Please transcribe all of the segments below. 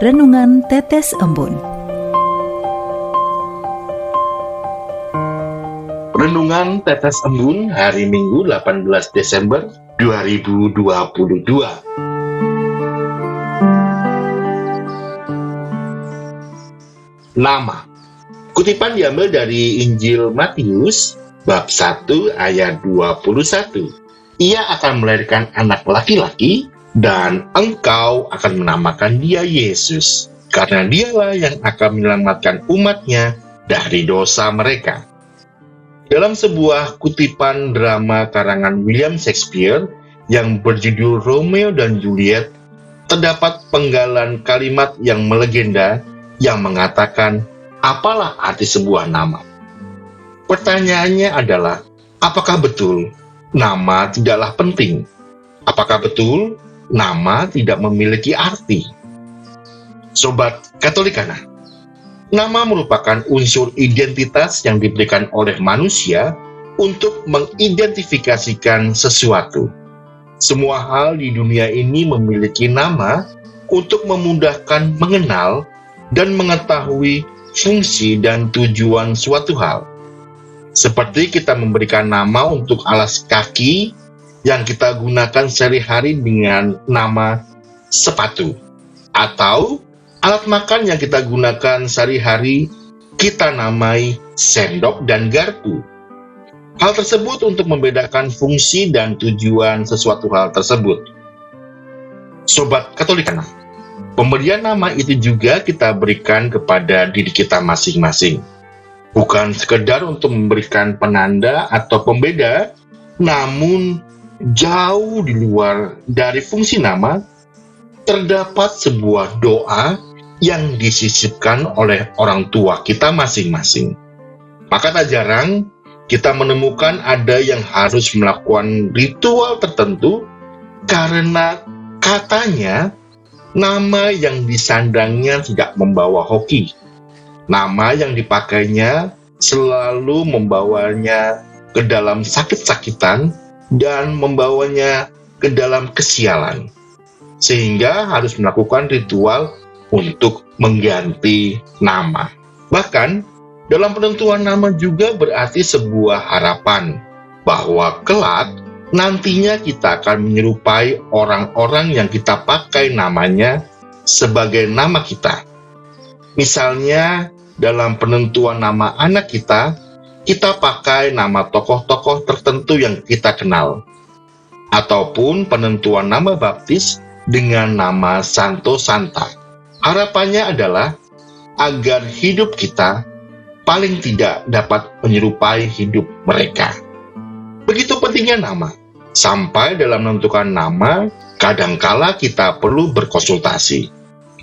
Renungan Tetes Embun. Renungan Tetes Embun hari Minggu 18 Desember 2022. Nama. Kutipan diambil dari Injil Matius bab 1 ayat 21. Ia akan melahirkan anak laki-laki dan engkau akan menamakan dia Yesus, karena dialah yang akan menyelamatkan umatnya dari dosa mereka. Dalam sebuah kutipan drama karangan William Shakespeare yang berjudul Romeo dan Juliet, terdapat penggalan kalimat yang melegenda yang mengatakan, apalah arti sebuah nama? Pertanyaannya adalah, apakah betul nama tidaklah penting? Apakah betul nama tidak memiliki arti? Sobat Katolikana, nama merupakan unsur identitas yang diberikan oleh manusia untuk mengidentifikasikan sesuatu. Semua hal di dunia ini memiliki nama untuk memudahkan mengenal dan mengetahui fungsi dan tujuan suatu hal. Seperti kita memberikan nama untuk alas kaki yang kita gunakan sehari-hari dengan nama sepatu, atau alat makan yang kita gunakan sehari-hari kita namai sendok dan garpu. Hal tersebut untuk membedakan fungsi dan tujuan sesuatu hal tersebut. Sobat Katolikana, pemberian nama itu juga kita berikan kepada diri kita masing-masing. Bukan sekedar untuk memberikan penanda atau pembeda, namun jauh di luar dari fungsi nama, terdapat sebuah doa yang disisipkan oleh orang tua kita masing-masing. Maka tak jarang kita menemukan ada yang harus melakukan ritual tertentu karena katanya nama yang disandangnya tidak membawa hoki. Nama yang dipakainya selalu membawanya ke dalam sakit-sakitan dan membawanya ke dalam kesialan, sehingga harus melakukan ritual untuk mengganti nama. Bahkan dalam penentuan nama juga berarti sebuah harapan bahwa kelak nantinya kita akan menyerupai orang-orang yang kita pakai namanya sebagai nama kita. Misalnya dalam penentuan nama anak kita pakai nama tokoh-tokoh tertentu yang kita kenal. Ataupun penentuan nama baptis dengan nama Santo Santa. Harapannya adalah agar hidup kita paling tidak dapat menyerupai hidup mereka. Begitu pentingnya nama. Sampai dalam menentukan nama, kadangkala kita perlu berkonsultasi.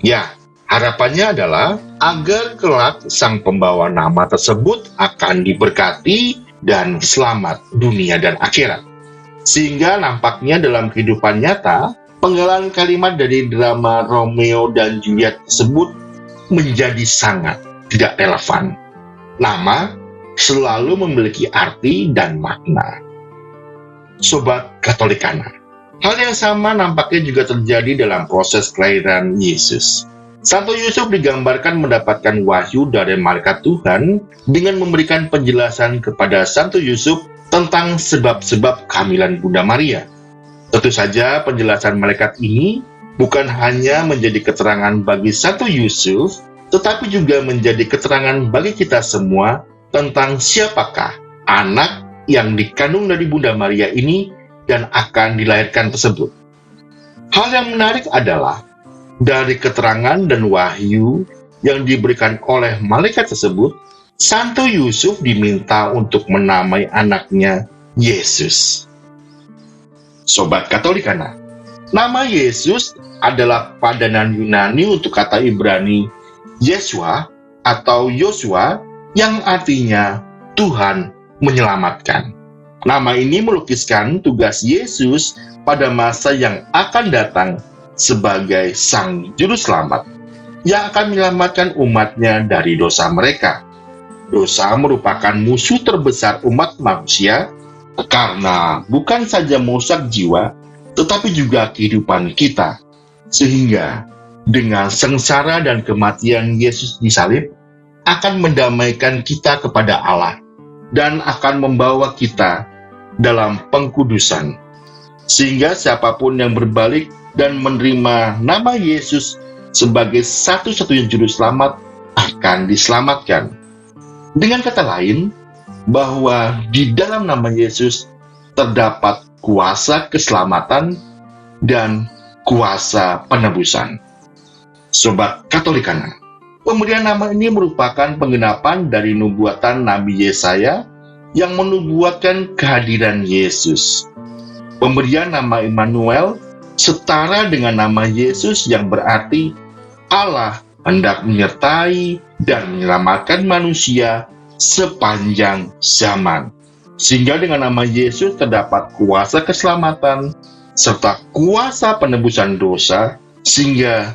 Ya, harapannya adalah agar kelak sang pembawa nama tersebut akan diberkati dan selamat dunia dan akhirat. Sehingga nampaknya dalam kehidupan nyata, penggalan kalimat dari drama Romeo dan Juliet tersebut menjadi sangat tidak relevan. Nama selalu memiliki arti dan makna. Sobat Katolikana, hal yang sama nampaknya juga terjadi dalam proses kelahiran Yesus. Santo Yusuf digambarkan mendapatkan wahyu dari malaikat Tuhan dengan memberikan penjelasan kepada Santo Yusuf tentang sebab-sebab kehamilan Bunda Maria. Tentu saja penjelasan malaikat ini bukan hanya menjadi keterangan bagi Santo Yusuf, tetapi juga menjadi keterangan bagi kita semua tentang siapakah anak yang dikandung dari Bunda Maria ini dan akan dilahirkan tersebut. Hal yang menarik adalah dari keterangan dan wahyu yang diberikan oleh malaikat tersebut, Santo Yusuf diminta untuk menamai anaknya Yesus. Sobat Katolikana, nama Yesus adalah padanan Yunani untuk kata Ibrani Yeshua atau Yosua yang artinya Tuhan menyelamatkan. Nama ini melukiskan tugas Yesus pada masa yang akan datang sebagai Sang Juru Selamat yang akan menyelamatkan umatnya dari dosa mereka. Dosa merupakan musuh terbesar umat manusia karena bukan saja merusak jiwa, tetapi juga kehidupan kita. Sehingga dengan sengsara dan kematian Yesus di salib akan mendamaikan kita kepada Allah dan akan membawa kita dalam pengkudusan. Sehingga siapapun yang berbalik dan menerima nama Yesus sebagai satu-satunya juru selamat akan diselamatkan. Dengan kata lain, bahwa di dalam nama Yesus terdapat kuasa keselamatan dan kuasa penebusan. Sobat Katolikana, pemberian nama ini merupakan penggenapan dari nubuatan Nabi Yesaya yang menubuatkan kehadiran Yesus. Pemberian nama Immanuel setara dengan nama Yesus yang berarti Allah hendak menyertai dan menyelamatkan manusia sepanjang zaman. Sehingga dengan nama Yesus terdapat kuasa keselamatan serta kuasa penebusan dosa, sehingga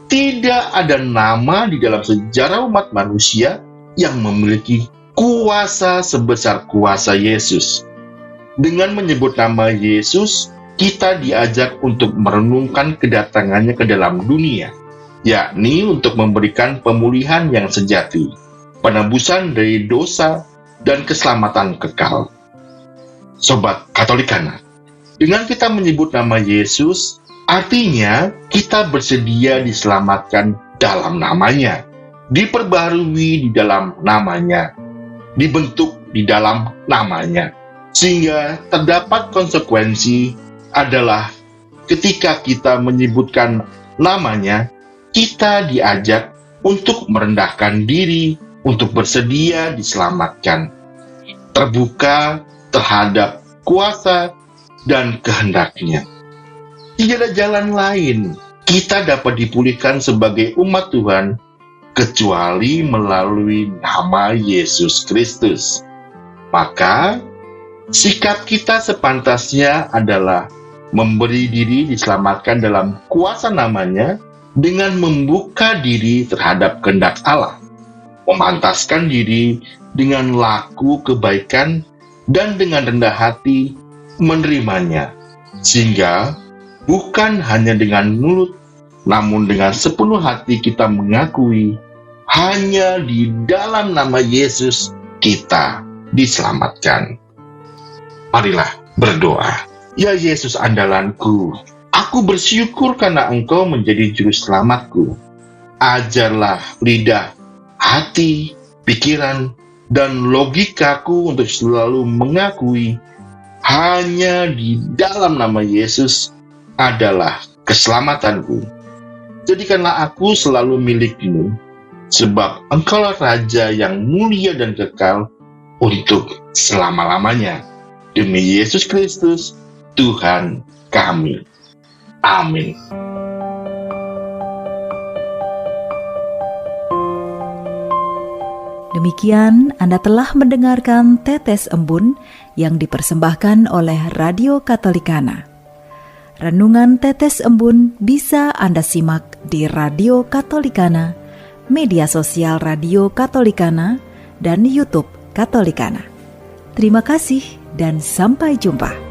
tidak ada nama di dalam sejarah umat manusia yang memiliki kuasa sebesar kuasa Yesus. Dengan menyebut nama Yesus, kita diajak untuk merenungkan kedatangannya ke dalam dunia, yakni untuk memberikan pemulihan yang sejati, penebusan dari dosa, dan keselamatan kekal. Sobat Katolikana, dengan kita menyebut nama Yesus, artinya kita bersedia diselamatkan dalam namanya, diperbarui di dalam namanya, dibentuk di dalam namanya. Sehingga terdapat konsekuensi adalah ketika kita menyebutkan namanya, kita diajak untuk merendahkan diri, untuk bersedia diselamatkan, terbuka terhadap kuasa dan kehendaknya. Tidak ada jalan lain kita dapat dipulihkan sebagai umat Tuhan kecuali melalui nama Yesus Kristus. Maka sikap kita sepantasnya adalah memberi diri diselamatkan dalam kuasa namanya dengan membuka diri terhadap kehendak Allah, memantaskan diri dengan laku kebaikan dan dengan rendah hati menerimanya, sehingga bukan hanya dengan mulut, namun dengan sepenuh hati kita mengakui hanya di dalam nama Yesus kita diselamatkan. Marilah berdoa. Ya Yesus andalanku, aku bersyukur karena Engkau menjadi juru selamatku. Ajarlah lidah, hati, pikiran, dan logikaku untuk selalu mengakui hanya di dalam nama Yesus adalah keselamatanku. Jadikanlah aku selalu milik-Mu, sebab Engkaulah Raja yang mulia dan kekal untuk selama-lamanya. Demi Yesus Kristus, Tuhan kami. Amin. Demikian Anda telah mendengarkan Tetes Embun yang dipersembahkan oleh Radio Katolikana. Renungan Tetes Embun bisa Anda simak di Radio Katolikana, media sosial Radio Katolikana, dan YouTube Katolikana. Terima kasih dan sampai jumpa.